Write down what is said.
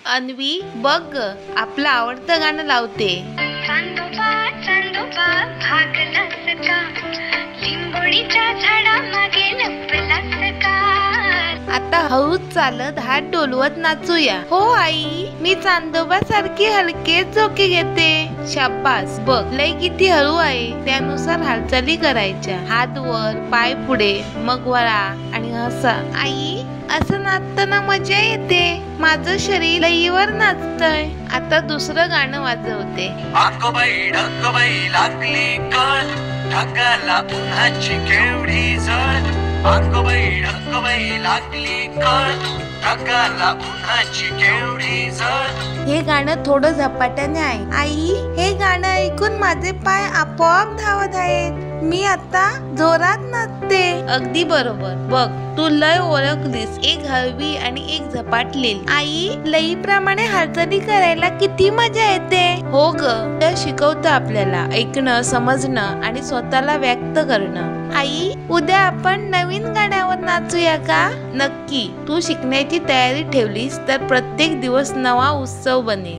अन्वी बघ ग, आपलं आवडतं गाणं लावते। चांदोबा चांदोबा भागलास का, लिंबोणीच्या झाडामागे लपलास का। आता हळूच चालत हात डोलवत नाचूया। हो आई, मी चांदोबा सारखी हलके झोके घेते। शाब्बास, बघ लय किती हळू आहे, त्यानुसार हालचाली करायच्या। हात वर, पाय पुढे, मग वळा आणि हसा। आई, असं नाचताना मजा येते, माझं शरीर लईवर नाचतय। आता दुसरं गाणं वाजवते। अगोबाई ढगबाई लागली कळ, ढगाला उन्हाची केवढी झळ। अगोबाई ढगबाई लागली कळ, ढगाला उन्हाची केवढी झळ। हे गाणं थोडं झपाट्याने आहे। आई, हे गाणं ऐकून माझे पाय आपोआप धावत आहेत, मी आता जोरात नाचते। अगदी बरोबर, बघ तू लय ओळखलीस, एक हळवी आणि एक झपाटलेली। आई, लईप्रमाणे हालचाली करायला किती मजा येते। हो ग, ते शिकवतं आपल्याला ऐकणं, समजणं आणि स्वतःला व्यक्त करणं। आई, उद्या आपण नवीन गाण्यावर नाचूया का? नक्की, तू शिकण्याची तयारी ठेवलीस तर प्रत्येक दिवस नवा उत्सव बनेल।